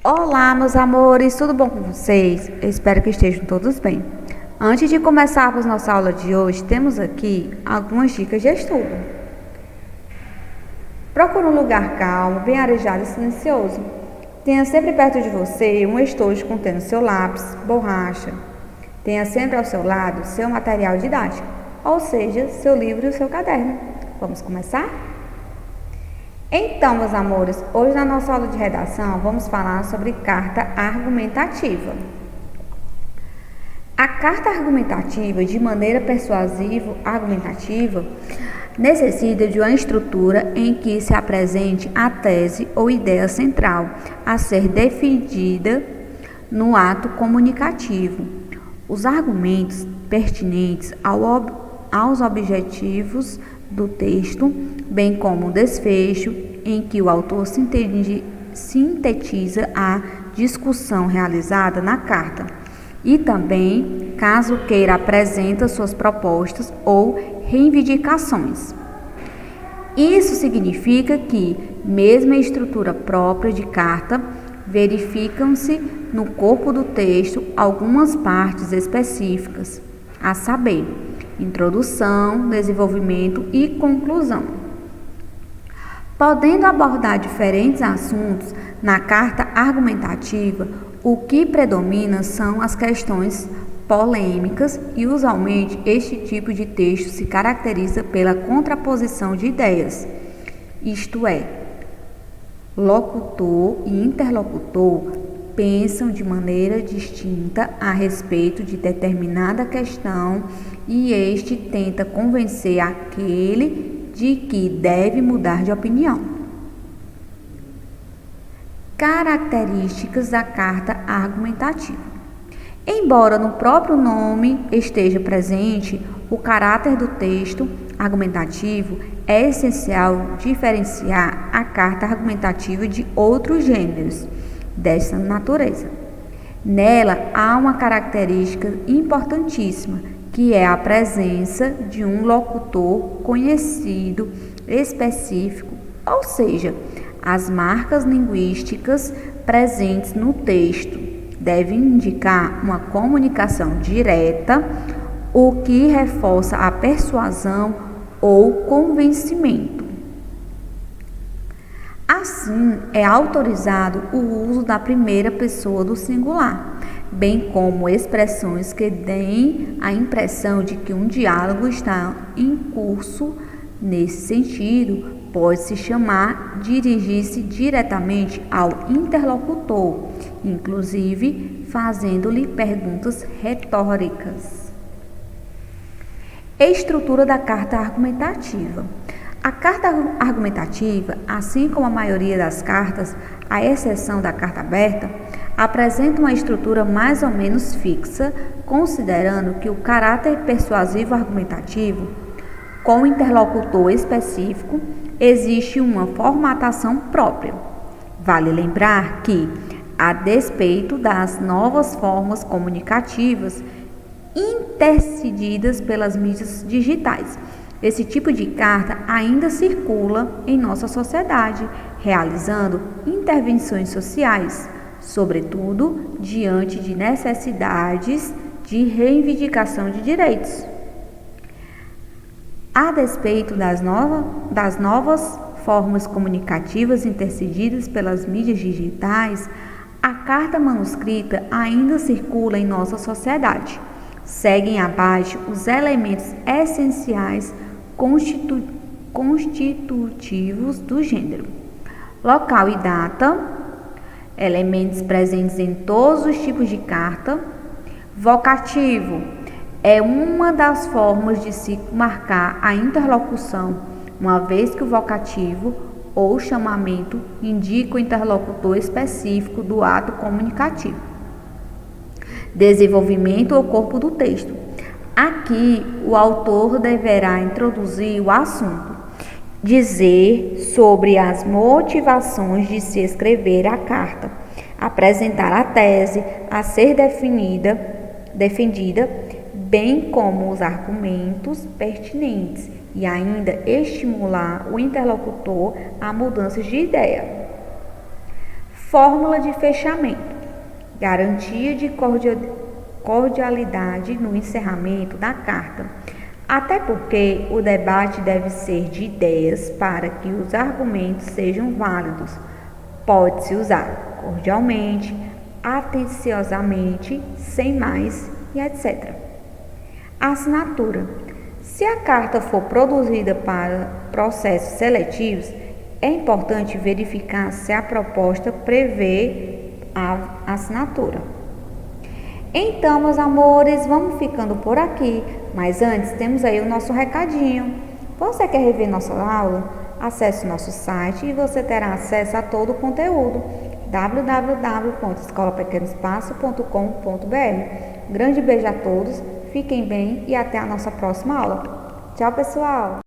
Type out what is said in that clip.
Olá, meus amores, tudo bom com vocês? Eu espero que estejam todos bem. Antes de começarmos nossa aula de hoje, temos aqui algumas dicas de estudo. Procure um lugar calmo, bem arejado e silencioso. Tenha sempre perto de você um estojo contendo seu lápis, borracha. Tenha sempre ao seu lado seu material didático, ou seja, seu livro e o seu caderno. Vamos começar? Então, meus amores, hoje na nossa aula de redação vamos falar sobre carta argumentativa. A carta argumentativa, de maneira persuasiva, argumentativa, necessita de uma estrutura em que se apresente a tese ou ideia central a ser defendida no ato comunicativo. Os argumentos pertinentes aos objetivos do texto, bem como o desfecho em que o autor sintetiza a discussão realizada na carta e também, caso queira, apresenta suas propostas ou reivindicações. Isso significa que, mesmo em estrutura própria de carta, verificam-se no corpo do texto algumas partes específicas, a saber, introdução, desenvolvimento e conclusão. Podendo abordar diferentes assuntos na carta argumentativa, o que predomina são as questões polêmicas e, usualmente, este tipo de texto se caracteriza pela contraposição de ideias, isto é, locutor e interlocutor pensam de maneira distinta a respeito de determinada questão e este tenta convencer aquele de que deve mudar de opinião. Características da carta argumentativa. Embora no próprio nome esteja presente o caráter do texto argumentativo, é essencial diferenciar a carta argumentativa de outros gêneros dessa natureza. Nela há uma característica importantíssima, que é a presença de um locutor conhecido, específico, ou seja, as marcas linguísticas presentes no texto devem indicar uma comunicação direta, o que reforça a persuasão ou convencimento. Assim, é autorizado o uso da primeira pessoa do singular, bem como expressões que deem a impressão de que um diálogo está em curso. Nesse sentido, pode-se chamar dirigir-se diretamente ao interlocutor, inclusive fazendo-lhe perguntas retóricas. Estrutura da carta argumentativa. A carta argumentativa, assim como a maioria das cartas, à exceção da carta aberta, apresenta uma estrutura mais ou menos fixa, considerando que o caráter persuasivo argumentativo, com o interlocutor específico, existe uma formatação própria. Vale lembrar que, a despeito das novas formas comunicativas intercedidas pelas mídias digitais, esse tipo de carta ainda circula em nossa sociedade, realizando intervenções sociais, sobretudo diante de necessidades de reivindicação de direitos. A despeito das novas formas comunicativas intercedidas pelas mídias digitais, a carta manuscrita ainda circula em nossa sociedade. Seguem abaixo os elementos essenciais constitutivos do gênero: local e data, elementos presentes em todos os tipos de carta. Vocativo é uma das formas de se marcar a interlocução, uma vez que o vocativo ou chamamento indica o interlocutor específico do ato comunicativo. Desenvolvimento ou corpo do texto. Aqui, o autor deverá introduzir o assunto, dizer sobre as motivações de se escrever a carta, apresentar a tese a ser defendida, bem como os argumentos pertinentes e ainda estimular o interlocutor a mudanças de ideia. Fórmula de fechamento. Garantia de cordialidade no encerramento da carta. Até porque o debate deve ser de ideias para que os argumentos sejam válidos. Pode-se usar cordialmente, atenciosamente, sem mais e etc. Assinatura. Se a carta for produzida para processos seletivos, é importante verificar se a proposta prevê a assinatura. Então, meus amores, vamos ficando por aqui, mas antes temos aí o nosso recadinho. Você quer rever nossa aula? Acesse o nosso site e você terá acesso a todo o conteúdo www.escolapequenospaço.com.br. Grande beijo a todos, fiquem bem e até a nossa próxima aula. Tchau, pessoal!